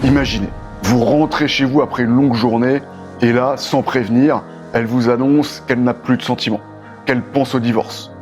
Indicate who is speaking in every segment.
Speaker 1: Imaginez, vous rentrez chez vous après une longue journée et là, sans prévenir, elle vous annonce qu'elle n'a plus de sentiments, qu'elle pense au divorce.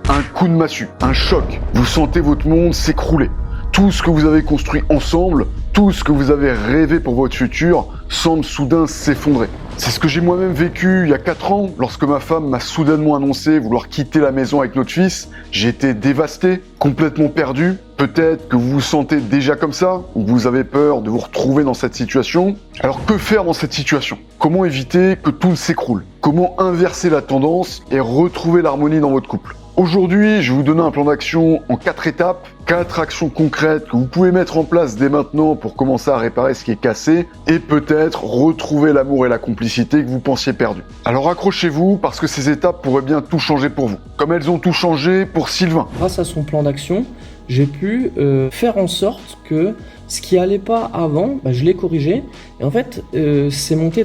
Speaker 1: Un coup de massue, un choc, vous sentez votre monde s'écrouler. Tout ce que vous avez construit ensemble, tout ce que vous avez rêvé pour votre futur, semble soudain s'effondrer. C'est ce que j'ai moi-même vécu il y a 4 ans, lorsque ma femme m'a soudainement annoncé vouloir quitter la maison avec notre fils. J'ai été dévasté, complètement perdu. Peut-être que vous vous sentez déjà comme ça, ou que vous avez peur de vous retrouver dans cette situation. Alors que faire dans cette situation? Comment éviter que tout s'écroule? Comment inverser la tendance et retrouver l'harmonie dans votre couple? Aujourd'hui, je vais vous donner un plan d'action en 4 étapes, 4 actions concrètes que vous pouvez mettre en place dès maintenant pour commencer à réparer ce qui est cassé et peut-être retrouver l'amour et la complicité que vous pensiez perdu. Alors accrochez-vous parce que ces étapes pourraient bien tout changer pour vous, comme elles ont tout changé pour Sylvain.
Speaker 2: Grâce à son plan d'action, j'ai pu faire en sorte que ce qui allait pas avant, je l'ai corrigé. Et en fait, c'est monté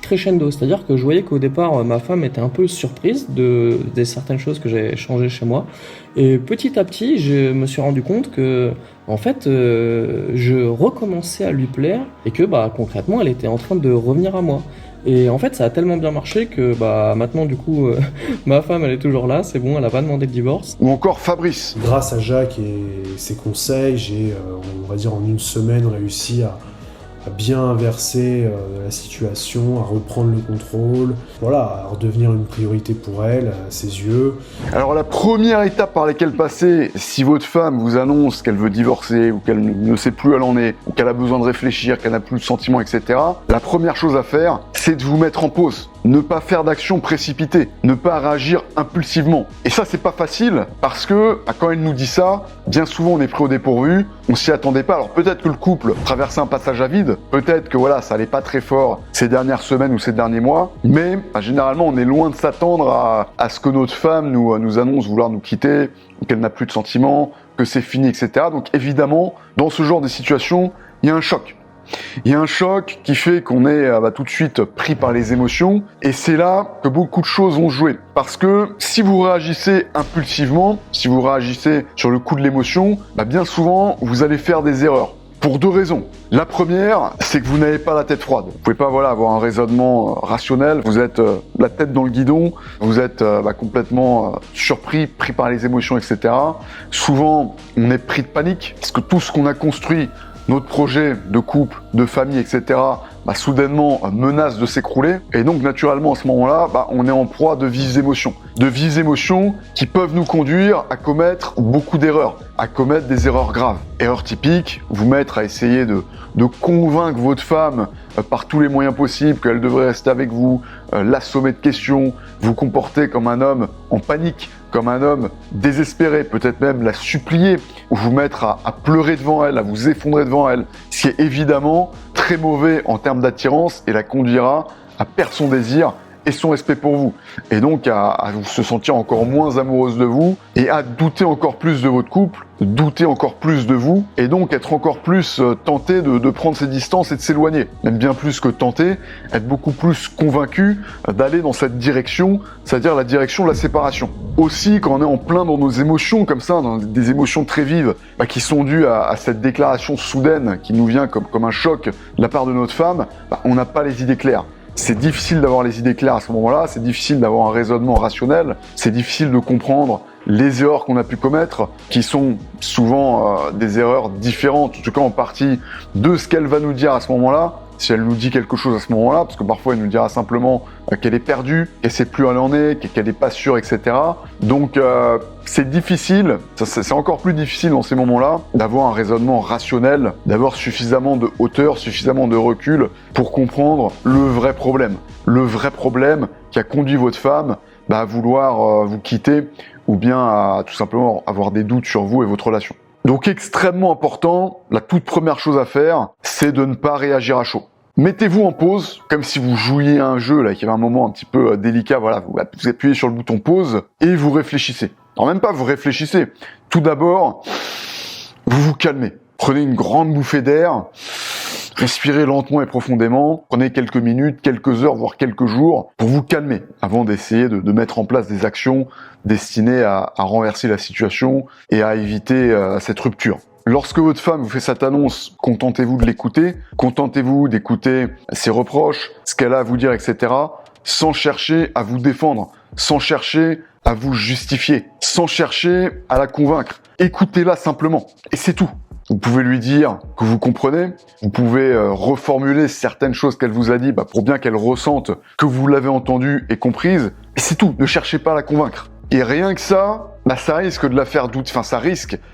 Speaker 2: crescendo, c'est-à-dire que je voyais qu'au départ ma femme était un peu surprise des certaines choses que j'avais changées chez moi, et petit à petit je me suis rendu compte que en fait je recommençais à lui plaire et que concrètement elle était en train de revenir à moi. Et en fait ça a tellement bien marché que maintenant du coup ma femme elle est toujours là, c'est bon, elle a pas demandé le divorce.
Speaker 1: Ou encore Fabrice.
Speaker 3: Grâce à Jacques et ses conseils, j'ai, on va dire en une semaine, réussi à bien inverser la situation, à reprendre le contrôle, voilà, à redevenir une priorité pour elle, à ses yeux.
Speaker 1: Alors la première étape par laquelle passer, si votre femme vous annonce qu'elle veut divorcer, ou qu'elle ne sait plus où elle en est, ou qu'elle a besoin de réfléchir, qu'elle n'a plus de sentiments, etc., la première chose à faire, c'est de vous mettre en pause. Ne pas faire d'action précipitée, ne pas réagir impulsivement. Et ça, c'est pas facile, parce que quand elle nous dit ça, bien souvent on est pris au dépourvu, on s'y attendait pas. Alors peut-être que le couple traversait un passage à vide, peut-être que voilà, ça allait pas très fort ces dernières semaines ou ces derniers mois, mais généralement on est loin de s'attendre à ce que notre femme nous annonce vouloir nous quitter, qu'elle n'a plus de sentiments, que c'est fini, etc. Donc évidemment, dans ce genre de situation, il y a un choc. Il y a un choc qui fait qu'on est tout de suite pris par les émotions, et c'est là que beaucoup de choses vont jouer. Parce que si vous réagissez impulsivement, si vous réagissez sur le coup de l'émotion, bien souvent vous allez faire des erreurs. Pour 2 raisons. La première, c'est que vous n'avez pas la tête froide. Vous pouvez pas avoir un raisonnement rationnel, vous êtes la tête dans le guidon, vous êtes complètement surpris, pris par les émotions, etc. Souvent, on est pris de panique, parce que tout ce qu'on a construit, notre projet de couple, de famille, etc., soudainement menace de s'écrouler. Et donc, naturellement, à ce moment-là, on est en proie de vives émotions. De vives émotions qui peuvent nous conduire à commettre beaucoup d'erreurs, à commettre des erreurs graves. Erreurs typiques, vous mettre à essayer de convaincre votre femme par tous les moyens possibles qu'elle devrait rester avec vous, l'assommer de questions, vous comporter comme un homme en panique, comme un homme désespéré, peut-être même la supplier, ou vous mettre à pleurer devant elle, à vous effondrer devant elle, ce qui est évidemment très mauvais en termes d'attirance et la conduira à perdre son désir et son respect pour vous. Et donc à vous se sentir encore moins amoureuse de vous et à douter encore plus de votre couple, douter encore plus de vous et donc être encore plus tenté de prendre ses distances et de s'éloigner. Même bien plus que tenté, être beaucoup plus convaincu d'aller dans cette direction, c'est-à-dire la direction de la séparation. Aussi, quand on est en plein dans nos émotions comme ça, dans des émotions très vives qui sont dues à cette déclaration soudaine qui nous vient comme un choc de la part de notre femme, on n'a pas les idées claires. C'est difficile d'avoir les idées claires à ce moment-là, c'est difficile d'avoir un raisonnement rationnel, c'est difficile de comprendre les erreurs qu'on a pu commettre, qui sont souvent des erreurs différentes, en tout cas en partie de ce qu'elle va nous dire à ce moment-là. Si elle nous dit quelque chose à ce moment-là, parce que parfois elle nous dira simplement qu'elle est perdue, qu'elle sait plus où elle en est, qu'elle n'est pas sûre, etc. Donc c'est difficile, c'est encore plus difficile dans ces moments-là, d'avoir un raisonnement rationnel, d'avoir suffisamment de hauteur, suffisamment de recul pour comprendre le vrai problème. Le vrai problème qui a conduit votre femme à vouloir vous quitter ou bien à tout simplement avoir des doutes sur vous et votre relation. Donc extrêmement important, la toute première chose à faire, c'est de ne pas réagir à chaud. Mettez-vous en pause, comme si vous jouiez à un jeu, là, qu'il y avait un moment un petit peu délicat, voilà, vous appuyez sur le bouton pause et vous réfléchissez. Alors même pas vous réfléchissez, tout d'abord, vous vous calmez. Prenez une grande bouffée d'air, respirez lentement et profondément, prenez quelques minutes, quelques heures, voire quelques jours pour vous calmer avant d'essayer de mettre en place des actions destinées à renverser la situation et à éviter cette rupture. Lorsque votre femme vous fait cette annonce, contentez-vous de l'écouter, contentez-vous d'écouter ses reproches, ce qu'elle a à vous dire, etc., sans chercher à vous défendre, sans chercher à vous justifier, sans chercher à la convaincre. Écoutez-la simplement, et c'est tout. Vous pouvez lui dire que vous comprenez, vous pouvez reformuler certaines choses qu'elle vous a dit pour bien qu'elle ressente que vous l'avez entendue et comprise, et c'est tout, ne cherchez pas à la convaincre. Et rien que ça, ça risque de la faire douter,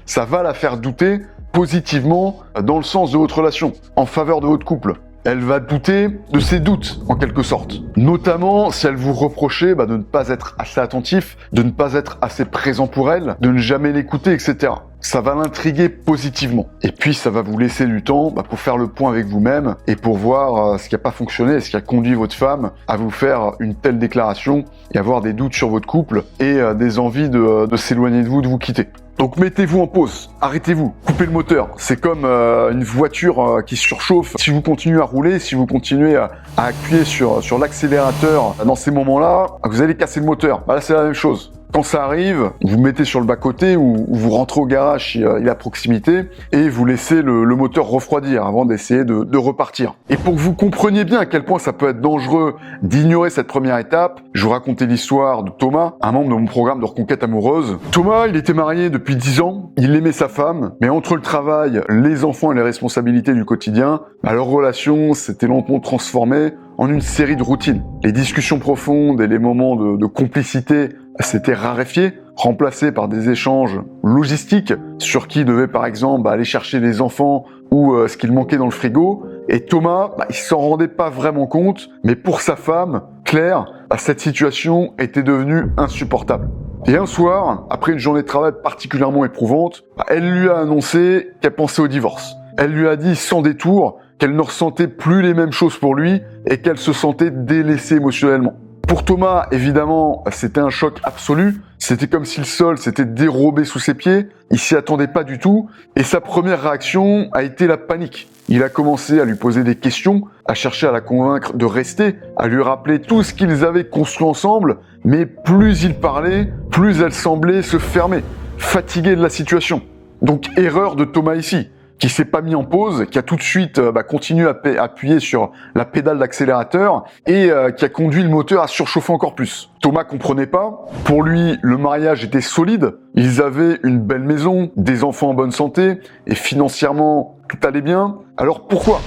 Speaker 1: ça va la faire douter positivement dans le sens de votre relation, en faveur de votre couple. Elle va douter de ses doutes, en quelque sorte. Notamment si elle vous reprochait de ne pas être assez attentif, de ne pas être assez présent pour elle, de ne jamais l'écouter, etc. Ça va l'intriguer positivement. Et puis ça va vous laisser du temps pour faire le point avec vous-même et pour voir ce qui n'a pas fonctionné, ce qui a conduit votre femme à vous faire une telle déclaration et avoir des doutes sur votre couple et des envies de s'éloigner de vous quitter. Donc mettez-vous en pause, arrêtez-vous, coupez le moteur. C'est comme une voiture qui surchauffe. Si vous continuez à rouler, si vous continuez à appuyer sur l'accélérateur dans ces moments-là, vous allez casser le moteur. Là, c'est la même chose. Quand ça arrive, vous mettez sur le bas-côté ou vous rentrez au garage si il est à proximité et vous laissez le moteur refroidir avant d'essayer de repartir. Et pour que vous compreniez bien à quel point ça peut être dangereux d'ignorer cette première étape, je vous racontais l'histoire de Thomas, un membre de mon programme de reconquête amoureuse. Thomas, il était marié depuis 10 ans, il aimait sa femme, mais entre le travail, les enfants et les responsabilités du quotidien, leur relation s'était lentement transformée en une série de routines. Les discussions profondes et les moments de complicité s'étaient raréfiés, remplacés par des échanges logistiques sur qui devait par exemple aller chercher les enfants ou ce qu'il manquait dans le frigo. Et Thomas, il s'en rendait pas vraiment compte, mais pour sa femme, Claire, cette situation était devenue insupportable. Et un soir, après une journée de travail particulièrement éprouvante, elle lui a annoncé qu'elle pensait au divorce. Elle lui a dit sans détour qu'elle ne ressentait plus les mêmes choses pour lui et qu'elle se sentait délaissée émotionnellement. Pour Thomas, évidemment, c'était un choc absolu. C'était comme si le sol s'était dérobé sous ses pieds. Il s'y attendait pas du tout. Et sa première réaction a été la panique. Il a commencé à lui poser des questions, à chercher à la convaincre de rester, à lui rappeler tout ce qu'ils avaient construit ensemble. Mais plus il parlait, plus elle semblait se fermer, fatiguée de la situation. Donc erreur de Thomas ici, qui s'est pas mis en pause, qui a tout de suite continué à appuyer sur la pédale d'accélérateur et qui a conduit le moteur à surchauffer encore plus. Thomas comprenait pas. Pour lui, le mariage était solide. Ils avaient une belle maison, des enfants en bonne santé et financièrement tout allait bien. Alors pourquoi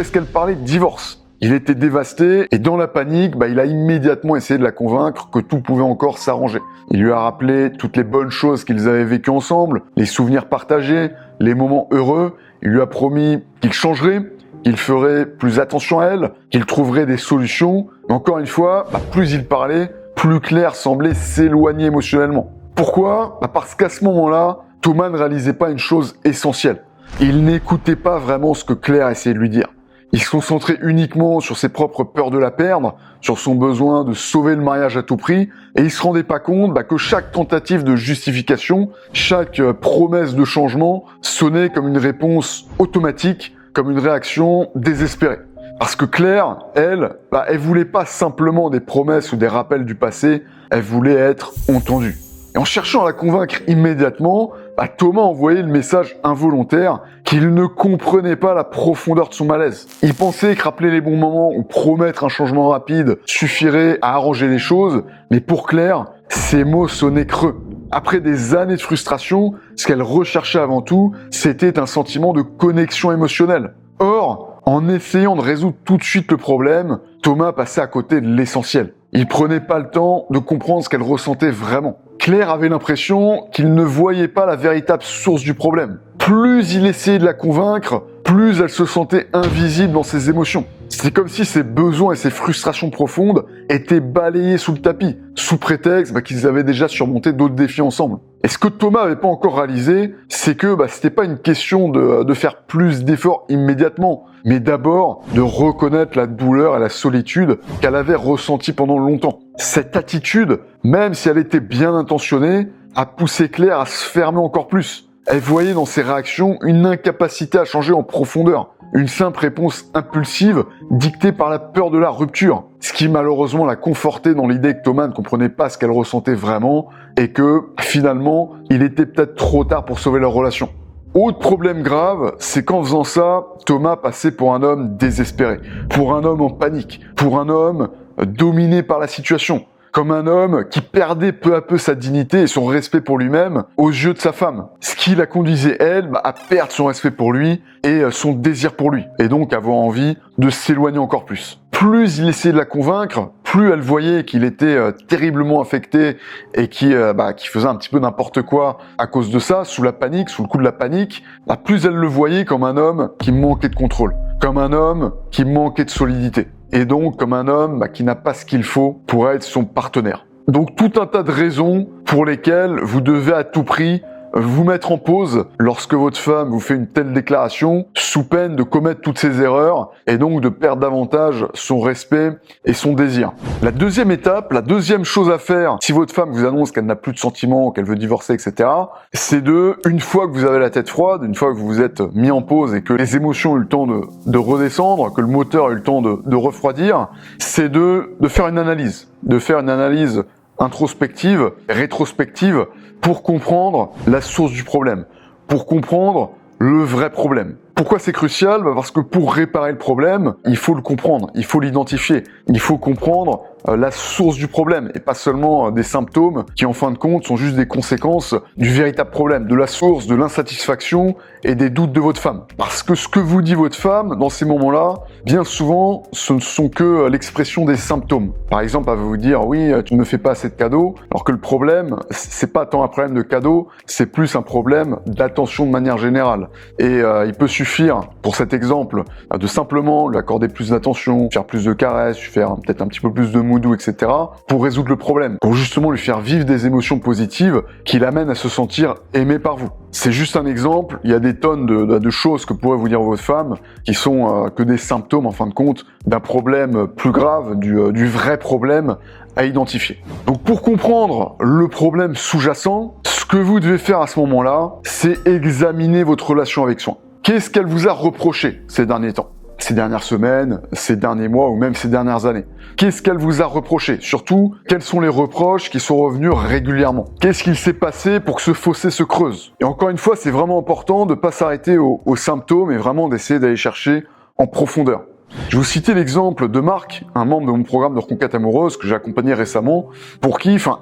Speaker 1: est-ce qu'elle parlait de divorce ? Il était dévasté et dans la panique, il a immédiatement essayé de la convaincre que tout pouvait encore s'arranger. Il lui a rappelé toutes les bonnes choses qu'ils avaient vécues ensemble, les souvenirs partagés, les moments heureux. Il lui a promis qu'il changerait, qu'il ferait plus attention à elle, qu'il trouverait des solutions. Mais encore une fois, plus il parlait, plus Claire semblait s'éloigner émotionnellement. Pourquoi ? Parce qu'à ce moment-là, Thomas ne réalisait pas une chose essentielle. Il n'écoutait pas vraiment ce que Claire essayait de lui dire. Il se concentrait uniquement sur ses propres peurs de la perdre, sur son besoin de sauver le mariage à tout prix, et il se rendait pas compte que chaque tentative de justification, chaque promesse de changement sonnait comme une réponse automatique, comme une réaction désespérée. Parce que Claire, elle voulait pas simplement des promesses ou des rappels du passé, elle voulait être entendue. Et en cherchant à la convaincre immédiatement, Thomas envoyait le message involontaire qu'il ne comprenait pas la profondeur de son malaise. Il pensait que rappeler les bons moments ou promettre un changement rapide suffirait à arranger les choses, mais pour Claire, ces mots sonnaient creux. Après des années de frustration, ce qu'elle recherchait avant tout, c'était un sentiment de connexion émotionnelle. Or, en essayant de résoudre tout de suite le problème, Thomas passait à côté de l'essentiel. Il prenait pas le temps de comprendre ce qu'elle ressentait vraiment. Claire avait l'impression qu'il ne voyait pas la véritable source du problème. Plus il essayait de la convaincre, plus elle se sentait invisible dans ses émotions. C'était comme si ses besoins et ses frustrations profondes étaient balayés sous le tapis, sous prétexte qu'ils avaient déjà surmonté d'autres défis ensemble. Et ce que Thomas n'avait pas encore réalisé, c'est que c'était pas une question de faire plus d'efforts immédiatement, mais d'abord de reconnaître la douleur et la solitude qu'elle avait ressentie pendant longtemps. Cette attitude, même si elle était bien intentionnée, a poussé Claire à se fermer encore plus. Elle voyait dans ses réactions une incapacité à changer en profondeur, une simple réponse impulsive dictée par la peur de la rupture, ce qui malheureusement l'a confortée dans l'idée que Thomas ne comprenait pas ce qu'elle ressentait vraiment et que finalement il était peut-être trop tard pour sauver leur relation. Autre problème grave, c'est qu'en faisant ça, Thomas passait pour un homme désespéré, pour un homme en panique, pour un homme dominé par la situation, comme un homme qui perdait peu à peu sa dignité et son respect pour lui-même aux yeux de sa femme. Ce qui la conduisait, elle, à perdre son respect pour lui et son désir pour lui, et donc avoir envie de s'éloigner encore plus. Plus il essayait de la convaincre, plus elle voyait qu'il était terriblement affecté et qui faisait un petit peu n'importe quoi à cause de ça, sous la panique, sous le coup de la panique, plus elle le voyait comme un homme qui manquait de contrôle, comme un homme qui manquait de solidité, et donc comme un homme qui n'a pas ce qu'il faut pour être son partenaire. Donc tout un tas de raisons pour lesquelles vous devez à tout prix vous mettre en pause lorsque votre femme vous fait une telle déclaration, sous peine de commettre toutes ces erreurs et donc de perdre davantage son respect et son désir. La deuxième étape, la deuxième chose à faire, si votre femme vous annonce qu'elle n'a plus de sentiments, qu'elle veut divorcer, etc., c'est une fois que vous avez la tête froide, une fois que vous vous êtes mis en pause et que les émotions ont eu le temps de redescendre, que le moteur a eu le temps de refroidir, c'est de faire une analyse, introspective, rétrospective, pour comprendre la source du problème, pour comprendre le vrai problème. Pourquoi c'est crucial ? Parce que pour réparer le problème, il faut le comprendre, il faut l'identifier, il faut comprendre la source du problème et pas seulement des symptômes qui en fin de compte sont juste des conséquences du véritable problème, de la source de l'insatisfaction et des doutes de votre femme. Parce que ce que vous dit votre femme dans ces moments-là, bien souvent, ce ne sont que l'expression des symptômes. Par exemple, elle va vous dire « oui, tu ne me fais pas assez de cadeaux », alors que le problème, c'est pas tant un problème de cadeaux, c'est plus un problème d'attention de manière générale. Et il peut suffire, pour cet exemple, de simplement lui accorder plus d'attention, faire plus de caresses, faire peut-être un petit peu plus de moudou, etc., pour résoudre le problème, pour justement lui faire vivre des émotions positives qui l'amènent à se sentir aimé par vous. C'est juste un exemple, il y a des tonnes de choses que pourrait vous dire votre femme qui sont que des symptômes en fin de compte d'un problème plus grave, du vrai problème à identifier. Donc pour comprendre le problème sous-jacent, ce que vous devez faire à ce moment-là, c'est examiner votre relation avec soi. Qu'est-ce qu'elle vous a reproché ces derniers temps ? Ces dernières semaines, ces derniers mois ou même ces dernières années. Qu'est-ce qu'elle vous a reproché ? Surtout, quels sont les reproches qui sont revenus régulièrement ? Qu'est-ce qu'il s'est passé pour que ce fossé se creuse ? Et encore une fois, c'est vraiment important de ne pas s'arrêter aux symptômes et vraiment d'essayer d'aller chercher en profondeur. Je vais vous citer l'exemple de Marc, un membre de mon programme de reconquête amoureuse que j'ai accompagné récemment,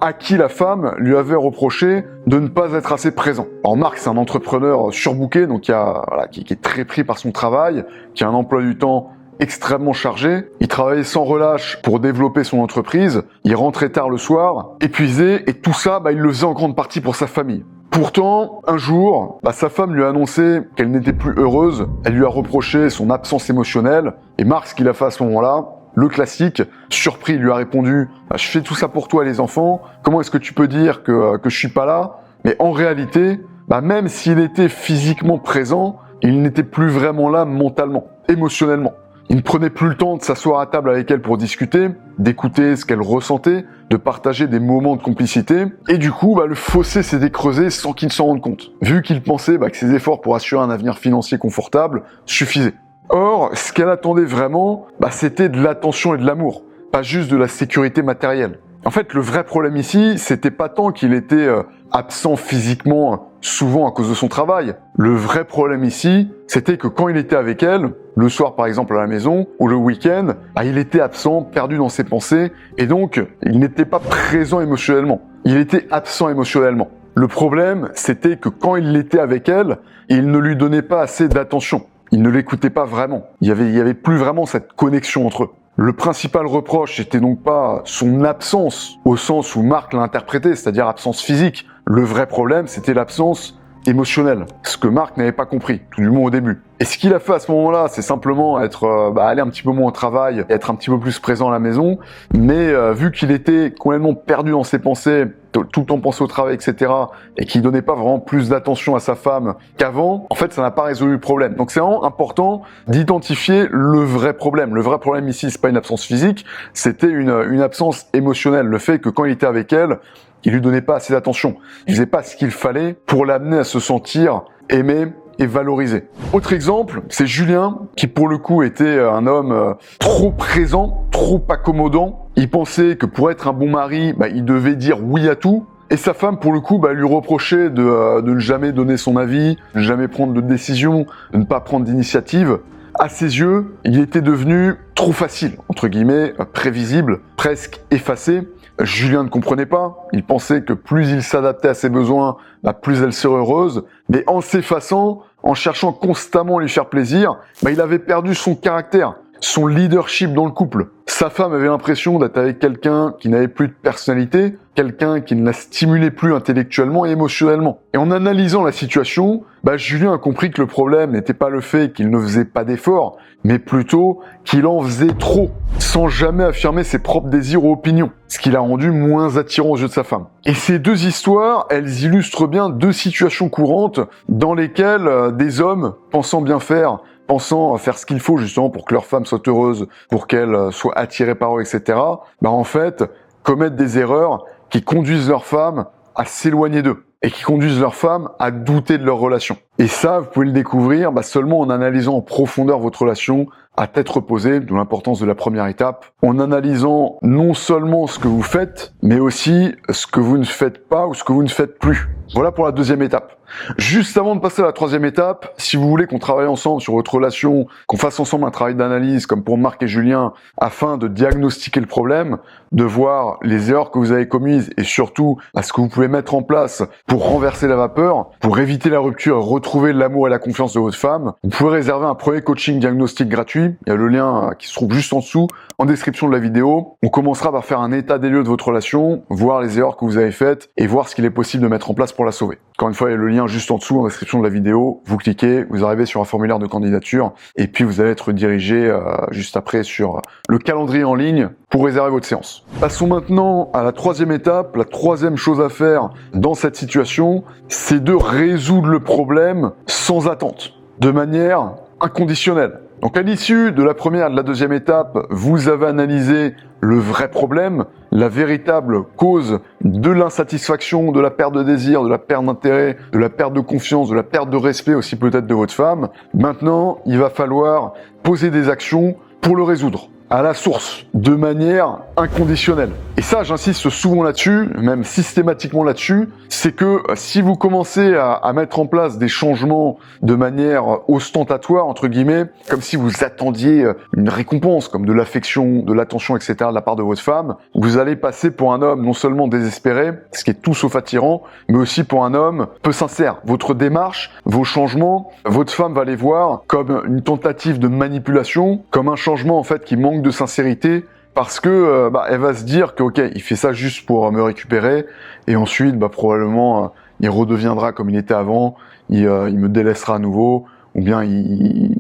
Speaker 1: à qui la femme lui avait reproché de ne pas être assez présent. Alors Marc, c'est un entrepreneur surbooké, donc qui est très pris par son travail, qui a un emploi du temps extrêmement chargé. Il travaillait sans relâche pour développer son entreprise. Il rentrait tard le soir, épuisé, et tout ça, il le faisait en grande partie pour sa famille. Pourtant, un jour, sa femme lui a annoncé qu'elle n'était plus heureuse. Elle lui a reproché son absence émotionnelle. Et Marc, ce qu'il a fait à ce moment-là, le classique, surpris, il lui a répondu « Je fais tout ça pour toi les enfants, comment est-ce que tu peux dire que je suis pas là ?» Mais en réalité, même s'il était physiquement présent, il n'était plus vraiment là mentalement, émotionnellement. Il ne prenait plus le temps de s'asseoir à table avec elle pour discuter, d'écouter ce qu'elle ressentait, de partager des moments de complicité. Et du coup, le fossé s'était creusé sans qu'il s'en rende compte, vu qu'il pensait que ses efforts pour assurer un avenir financier confortable suffisaient. Or, ce qu'elle attendait vraiment, c'était de l'attention et de l'amour, pas juste de la sécurité matérielle. En fait, le vrai problème ici, c'était pas tant qu'il était absent physiquement, souvent à cause de son travail. Le vrai problème ici, c'était que quand il était avec elle, le soir par exemple à la maison, ou le week-end, il était absent, perdu dans ses pensées, et donc il n'était pas présent émotionnellement. Il était absent émotionnellement. Le problème, c'était que quand il était avec elle, il ne lui donnait pas assez d'attention. Il ne l'écoutait pas vraiment. Il y avait plus vraiment cette connexion entre eux. Le principal reproche n'était donc pas son absence, au sens où Marc l'a interprété, c'est-à-dire absence physique. Le vrai problème, c'était l'absence émotionnelle, ce que Marc n'avait pas compris, tout du moins au début. Et ce qu'il a fait à ce moment-là, c'est simplement aller un petit peu moins au travail, être un petit peu plus présent à la maison, mais vu qu'il était complètement perdu dans ses pensées, tout le temps pensé au travail, etc., et qu'il donnait pas vraiment plus d'attention à sa femme qu'avant, en fait, ça n'a pas résolu le problème. Donc c'est vraiment important d'identifier le vrai problème. Le vrai problème ici, c'est pas une absence physique, c'était une absence émotionnelle. Le fait que quand il était avec elle, il lui donnait pas assez d'attention. Il faisait pas ce qu'il fallait pour l'amener à se sentir aimé et valorisé. Autre exemple, c'est Julien, qui pour le coup était un homme trop présent, trop accommodant. Il pensait que pour être un bon mari, il devait dire oui à tout. Et sa femme, pour le coup, lui reprochait de ne jamais donner son avis, de ne jamais prendre de décision, de ne pas prendre d'initiative. À ses yeux, il était devenu trop facile, entre guillemets, prévisible, presque effacé. Julien ne comprenait pas. Il pensait que plus il s'adaptait à ses besoins, plus elle serait heureuse. Mais en s'effaçant, en cherchant constamment à lui faire plaisir, il avait perdu son caractère, son leadership dans le couple. Sa femme avait l'impression d'être avec quelqu'un qui n'avait plus de personnalité, quelqu'un qui ne la stimulait plus intellectuellement et émotionnellement. Et en analysant la situation, Julien a compris que le problème n'était pas le fait qu'il ne faisait pas d'efforts, mais plutôt qu'il en faisait trop, sans jamais affirmer ses propres désirs ou opinions, ce qui l'a rendu moins attirant aux yeux de sa femme. Et ces deux histoires, elles illustrent bien deux situations courantes dans lesquelles des hommes, pensant bien faire, pensant à faire ce qu'il faut justement pour que leur femme soit heureuse, pour qu'elle soit attirée par eux, etc., en fait, commettent des erreurs qui conduisent leur femme à s'éloigner d'eux et qui conduisent leur femme à douter de leur relation. Et ça, vous pouvez le découvrir seulement en analysant en profondeur votre relation à tête reposée, d'où l'importance de la première étape, en analysant non seulement ce que vous faites, mais aussi ce que vous ne faites pas ou ce que vous ne faites plus. Voilà pour la deuxième étape. Juste avant de passer à la troisième étape, si vous voulez qu'on travaille ensemble sur votre relation, qu'on fasse ensemble un travail d'analyse comme pour Marc et Julien, afin de diagnostiquer le problème, de voir les erreurs que vous avez commises et surtout ce que vous pouvez mettre en place pour renverser la vapeur, pour éviter la rupture et retrouver l'amour et la confiance de votre femme, vous pouvez réserver un premier coaching diagnostic gratuit. Il y a le lien qui se trouve juste en dessous, en description de la vidéo. On commencera par faire un état des lieux de votre relation, voir les erreurs que vous avez faites et voir ce qu'il est possible de mettre en place pour la sauver. Encore une fois, il y a le lien juste en dessous, en description de la vidéo. Vous cliquez, vous arrivez sur un formulaire de candidature et puis vous allez être dirigé juste après sur le calendrier en ligne pour réserver votre séance. Passons maintenant à la troisième étape. La troisième chose à faire dans cette situation, c'est de résoudre le problème sans attente, de manière inconditionnelle. Donc à l'issue de la première et de la deuxième étape, vous avez analysé le vrai problème, la véritable cause de l'insatisfaction, de la perte de désir, de la perte d'intérêt, de la perte de confiance, de la perte de respect aussi peut-être de votre femme. Maintenant, il va falloir poser des actions pour le résoudre, à la source, de manière inconditionnelle. Et ça, j'insiste souvent là-dessus, même systématiquement là-dessus, c'est que si vous commencez à mettre en place des changements de manière ostentatoire, entre guillemets, comme si vous attendiez une récompense, comme de l'affection, de l'attention, etc., de la part de votre femme, vous allez passer pour un homme non seulement désespéré, ce qui est tout sauf attirant, mais aussi pour un homme peu sincère. Votre démarche, vos changements, votre femme va les voir comme une tentative de manipulation, comme un changement en fait qui manque de sincérité, parce que elle va se dire que ok, il fait ça juste pour me récupérer et ensuite probablement il redeviendra comme il était avant, il me délaissera à nouveau, ou bien il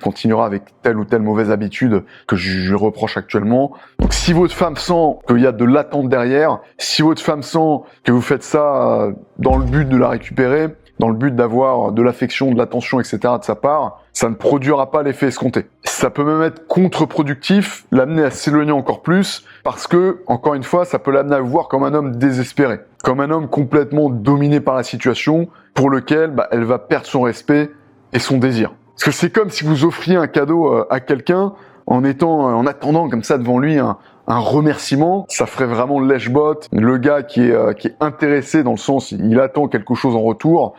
Speaker 1: continuera avec telle ou telle mauvaise habitude que je lui reproche actuellement. Donc si votre femme sent qu'il y a de l'attente derrière, si votre femme sent que vous faites ça dans le but de la récupérer, dans le but d'avoir de l'affection, de l'attention, etc. de sa part, ça ne produira pas l'effet escompté. Ça peut même être contre-productif, l'amener à s'éloigner encore plus, parce que, encore une fois, ça peut l'amener à vous voir comme un homme désespéré, comme un homme complètement dominé par la situation, pour lequel elle va perdre son respect et son désir. Parce que c'est comme si vous offriez un cadeau à quelqu'un en attendant comme ça devant lui un remerciement, ça ferait vraiment lèche-botte. Le gars qui est intéressé dans le sens, il attend quelque chose en retour,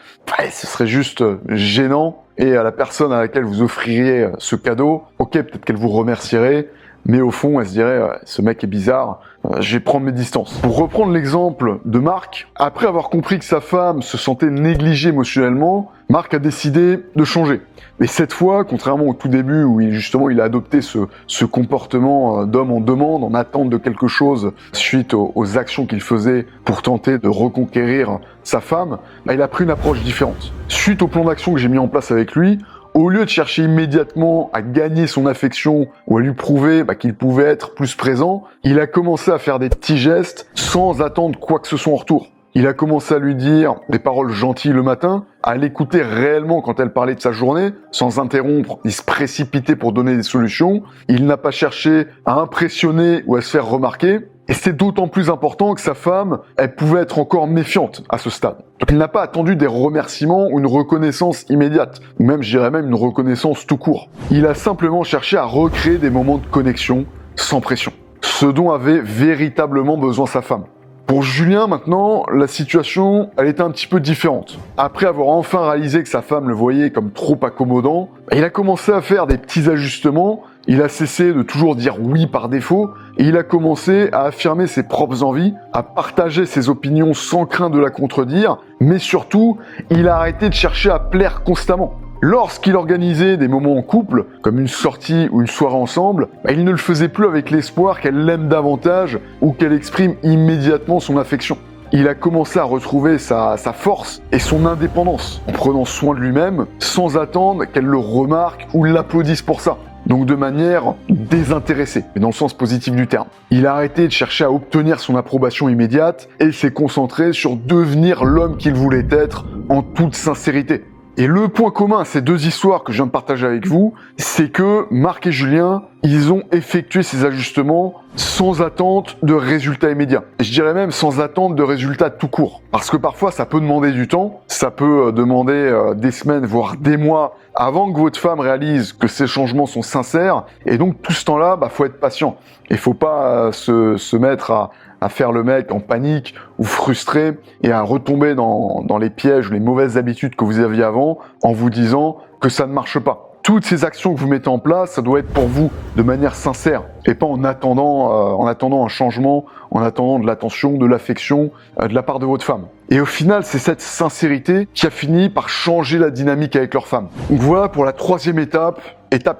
Speaker 1: ce serait juste gênant. Et à la personne à laquelle vous offririez ce cadeau, ok, peut-être qu'elle vous remercierait, mais au fond, elle se dirait, ce mec est bizarre, je vais prendre mes distances. Pour reprendre l'exemple de Marc, après avoir compris que sa femme se sentait négligée émotionnellement, Marc a décidé de changer. Mais cette fois, contrairement au tout début où il a adopté ce comportement d'homme en demande, en attente de quelque chose suite aux actions qu'il faisait pour tenter de reconquérir sa femme, il a pris une approche différente. Suite au plan d'action que j'ai mis en place avec lui, au lieu de chercher immédiatement à gagner son affection ou à lui prouver qu'il pouvait être plus présent, il a commencé à faire des petits gestes sans attendre quoi que ce soit en retour. Il a commencé à lui dire des paroles gentilles le matin, à l'écouter réellement quand elle parlait de sa journée, sans interrompre, il se précipitait pour donner des solutions. Il n'a pas cherché à impressionner ou à se faire remarquer. Et c'est d'autant plus important que sa femme, elle pouvait être encore méfiante à ce stade. Donc il n'a pas attendu des remerciements ou une reconnaissance immédiate, ou même, je dirais même, une reconnaissance tout court. Il a simplement cherché à recréer des moments de connexion sans pression. Ce dont avait véritablement besoin sa femme. Pour Julien, maintenant, la situation, elle était un petit peu différente. Après avoir enfin réalisé que sa femme le voyait comme trop accommodant, il a commencé à faire des petits ajustements, il a cessé de toujours dire oui par défaut, et il a commencé à affirmer ses propres envies, à partager ses opinions sans crainte de la contredire, mais surtout, il a arrêté de chercher à plaire constamment. Lorsqu'il organisait des moments en couple, comme une sortie ou une soirée ensemble, il ne le faisait plus avec l'espoir qu'elle l'aime davantage ou qu'elle exprime immédiatement son affection. Il a commencé à retrouver sa force et son indépendance, en prenant soin de lui-même, sans attendre qu'elle le remarque ou l'applaudisse pour ça. Donc de manière désintéressée, mais dans le sens positif du terme. Il a arrêté de chercher à obtenir son approbation immédiate et s'est concentré sur devenir l'homme qu'il voulait être en toute sincérité. Et le point commun à ces deux histoires que je viens de partager avec vous, c'est que Marc et Julien, ils ont effectué ces ajustements sans attente de résultats immédiats. Et je dirais même sans attente de résultats tout court. Parce que parfois, ça peut demander du temps, ça peut demander des semaines, voire des mois, avant que votre femme réalise que ces changements sont sincères. Et donc, tout ce temps-là, faut être patient. Il faut pas se mettre à faire le mec en panique ou frustré et à retomber dans les pièges, les mauvaises habitudes que vous aviez avant en vous disant que ça ne marche pas. Toutes ces actions que vous mettez en place, ça doit être pour vous de manière sincère et pas en attendant un changement, en attendant de l'attention, de l'affection de la part de votre femme. Et au final, c'est cette sincérité qui a fini par changer la dynamique avec leur femme. Donc voilà pour la troisième étape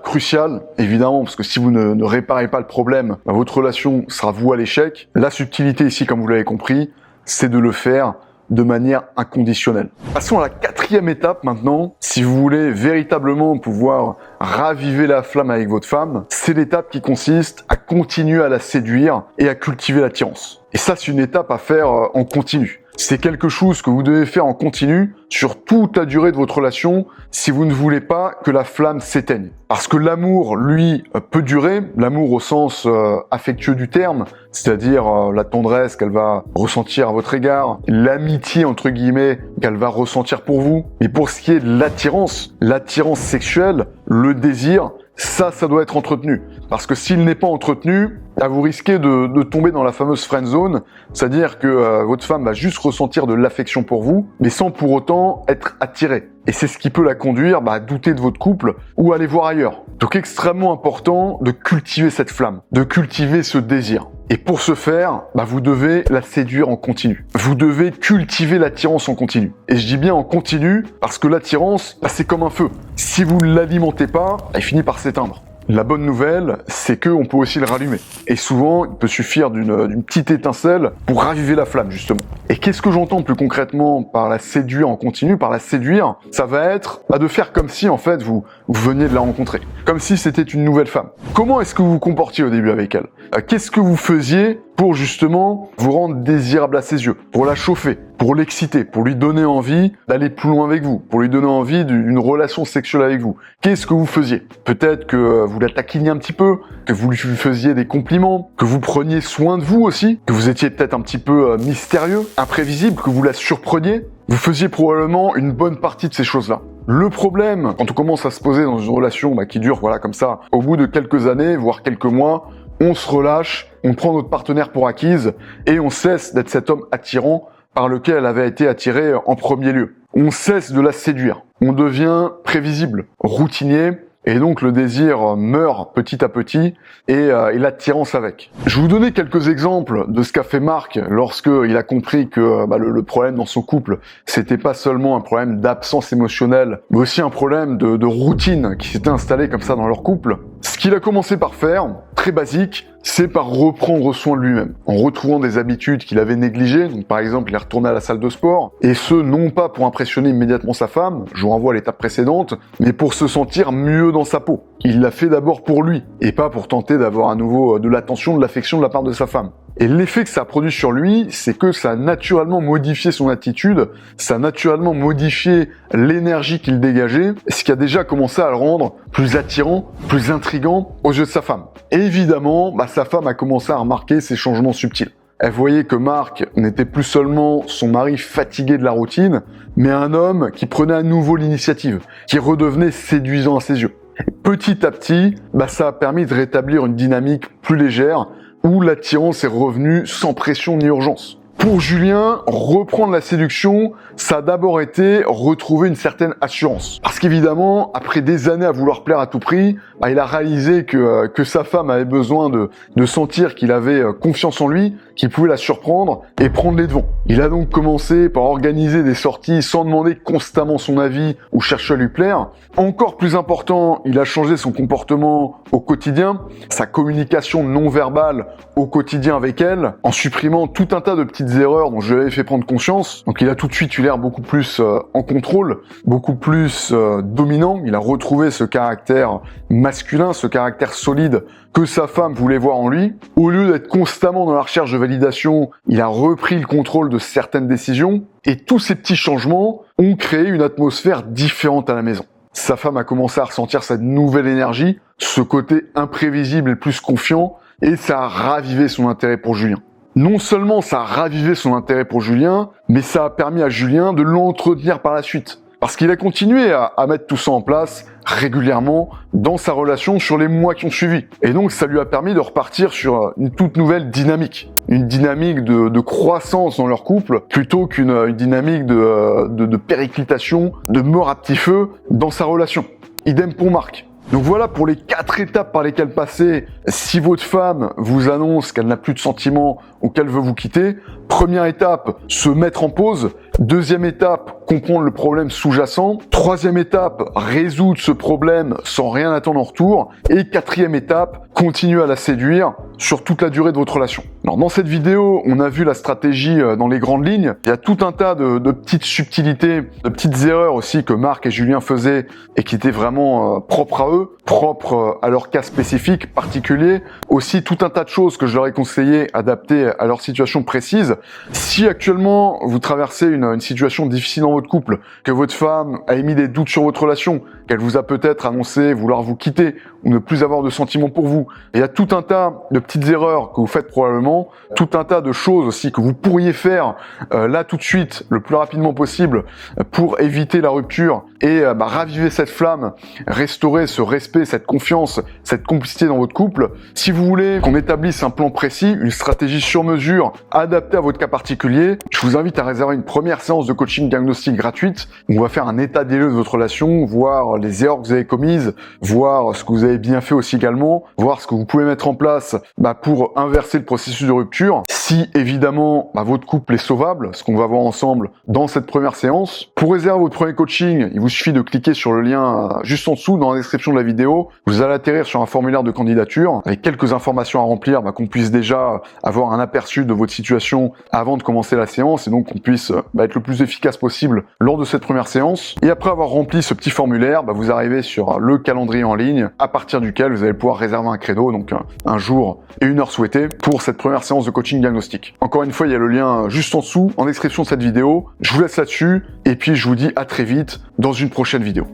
Speaker 1: cruciale, évidemment, parce que si vous ne réparez pas le problème, votre relation sera vouée à l'échec. La subtilité ici, comme vous l'avez compris, c'est de le faire de manière inconditionnelle. Passons à la quatrième étape maintenant. Si vous voulez véritablement pouvoir raviver la flamme avec votre femme, c'est l'étape qui consiste à continuer à la séduire et à cultiver l'attirance. Et ça, c'est une étape à faire en continu. C'est quelque chose que vous devez faire en continu sur toute la durée de votre relation si vous ne voulez pas que la flamme s'éteigne. Parce que l'amour, lui, peut durer, l'amour au sens affectueux du terme, c'est-à-dire la tendresse qu'elle va ressentir à votre égard, l'amitié, entre guillemets, qu'elle va ressentir pour vous. Mais pour ce qui est de l'attirance sexuelle, le désir, ça doit être entretenu. Parce que s'il n'est pas entretenu, vous risquez de tomber dans la fameuse friend zone, c'est-à-dire que votre femme va juste ressentir de l'affection pour vous, mais sans pour autant être attirée. Et c'est ce qui peut la conduire à douter de votre couple ou à aller voir ailleurs. Donc extrêmement important de cultiver cette flamme, de cultiver ce désir. Et pour ce faire, vous devez la séduire en continu. Vous devez cultiver l'attirance en continu. Et je dis bien en continu parce que l'attirance, c'est comme un feu. Si vous ne l'alimentez pas, il finit par s'éteindre. La bonne nouvelle, c'est qu'on peut aussi le rallumer. Et souvent, il peut suffire d'une petite étincelle pour raviver la flamme, justement. Et qu'est-ce que j'entends plus concrètement par la séduire en continu, par la séduire? Ça va être de faire comme si, en fait, vous veniez de la rencontrer. Comme si c'était une nouvelle femme. Comment est-ce que vous vous comportiez au début avec elle? Qu'est-ce que vous faisiez pour justement vous rendre désirable à ses yeux, pour la chauffer, pour l'exciter, pour lui donner envie d'aller plus loin avec vous, pour lui donner envie d'une relation sexuelle avec vous? Qu'est-ce que vous faisiez? Peut-être que vous la taquiniez un petit peu, que vous lui faisiez des compliments, que vous preniez soin de vous aussi, que vous étiez peut-être un petit peu mystérieux, imprévisible, que vous la surpreniez. Vous faisiez probablement une bonne partie de ces choses-là. Le problème, quand on commence à se poser dans une relation qui dure comme ça, au bout de quelques années, voire quelques mois, on se relâche, on prend notre partenaire pour acquise et on cesse d'être cet homme attirant par lequel elle avait été attirée en premier lieu. On cesse de la séduire. On devient prévisible, routinier, et donc le désir meurt petit à petit et l'attirance avec. Je vais vous donner quelques exemples de ce qu'a fait Marc lorsqu'il a compris que le problème dans son couple, c'était pas seulement un problème d'absence émotionnelle, mais aussi un problème de routine qui s'était installé comme ça dans leur couple. Ce qu'il a commencé par faire, très basique, c'est par reprendre soin de lui-même, en retrouvant des habitudes qu'il avait négligées. Donc, par exemple, il est retourné à la salle de sport, et ce, non pas pour impressionner immédiatement sa femme, je vous renvoie à l'étape précédente, mais pour se sentir mieux dans sa peau. Il l'a fait d'abord pour lui, et pas pour tenter d'avoir à nouveau de l'attention, de l'affection de la part de sa femme. Et l'effet que ça a produit sur lui, c'est que ça a naturellement modifié son attitude, ça a naturellement modifié l'énergie qu'il dégageait, ce qui a déjà commencé à le rendre plus attirant, plus intriguant aux yeux de sa femme. Et évidemment, sa femme a commencé à remarquer ces changements subtils. Elle voyait que Marc n'était plus seulement son mari fatigué de la routine, mais un homme qui prenait à nouveau l'initiative, qui redevenait séduisant à ses yeux. Et petit à petit, ça a permis de rétablir une dynamique plus légère, où l'attirance est revenue sans pression ni urgence. Pour Julien, reprendre la séduction, ça a d'abord été retrouver une certaine assurance. Parce qu'évidemment, après des années à vouloir plaire à tout prix, il a réalisé que sa femme avait besoin de sentir qu'il avait confiance en lui, qu'il pouvait la surprendre et prendre les devants. Il a donc commencé par organiser des sorties sans demander constamment son avis ou chercher à lui plaire. Encore plus important, il a changé son comportement au quotidien, sa communication non verbale au quotidien avec elle, en supprimant tout un tas de petites erreurs dont je lui avais fait prendre conscience. Donc il a tout de suite eu l'air beaucoup plus en contrôle, beaucoup plus dominant. Il a retrouvé ce caractère masculin, ce caractère solide que sa femme voulait voir en lui. Au lieu d'être constamment dans la recherche de validation, il a repris le contrôle de certaines décisions. Et tous ces petits changements ont créé une atmosphère différente à la maison. Sa femme a commencé à ressentir cette nouvelle énergie, ce côté imprévisible et plus confiant, et ça a ravivé son intérêt pour Julien. Non seulement ça a ravivé son intérêt pour Julien, mais ça a permis à Julien de l'entretenir par la suite. Parce qu'il a continué à mettre tout ça en place régulièrement dans sa relation sur les mois qui ont suivi. Et donc ça lui a permis de repartir sur une toute nouvelle dynamique. Une dynamique de croissance dans leur couple, plutôt qu'une dynamique de périclitation, de mort à petit feu dans sa relation. Idem pour Marc. Donc voilà pour les 4 étapes par lesquelles passer si votre femme vous annonce qu'elle n'a plus de sentiments ou qu'elle veut vous quitter. Première étape, se mettre en pause. Deuxième étape, comprendre le problème sous-jacent. Troisième étape, résoudre ce problème sans rien attendre en retour. Et quatrième étape, continuer à la séduire sur toute la durée de votre relation. Alors dans cette vidéo, on a vu la stratégie dans les grandes lignes. Il y a tout un tas de petites subtilités, de petites erreurs aussi que Marc et Julien faisaient et qui étaient vraiment propres à eux, propres à leur cas spécifique, particulier. Aussi tout un tas de choses que je leur ai conseillé adaptées à leur situation précise. Si actuellement vous traversez une situation difficile dans votre couple, que votre femme a émis des doutes sur votre relation, qu'elle vous a peut-être annoncé vouloir vous quitter ou ne plus avoir de sentiments pour vous, il y a tout un tas de petites erreurs que vous faites probablement, tout un tas de choses aussi que vous pourriez faire là tout de suite, le plus rapidement possible, pour éviter la rupture et raviver cette flamme, restaurer ce respect, cette confiance, cette complicité dans votre couple. Si vous voulez qu'on établisse un plan précis, une stratégie sur mesure, adaptée à votre cas particulier, je vous invite à réserver une première séance de coaching diagnostic gratuite où on va faire un état des lieux de votre relation, voir les erreurs que vous avez commises, voir ce que vous avez bien fait aussi également, voir ce que vous pouvez mettre en place pour inverser le processus de rupture. Si évidemment votre couple est sauvable, ce qu'on va voir ensemble dans cette première séance. Pour réserver votre premier coaching, il vous suffit de cliquer sur le lien juste en dessous dans la description de la vidéo. Vous allez atterrir sur un formulaire de candidature avec quelques informations à remplir, qu'on puisse déjà avoir un aperçu de votre situation avant de commencer la séance et donc qu'on puisse être le plus efficace possible lors de cette première séance. Et après avoir rempli ce petit formulaire, vous arrivez sur le calendrier en ligne à partir duquel vous allez pouvoir réserver un créneau, donc un jour et une heure souhaitée pour cette première séance de coaching diagnostic. Encore une fois, il y a le lien juste en dessous en description de cette vidéo. Je vous laisse là-dessus et puis je vous dis à très vite dans une prochaine vidéo.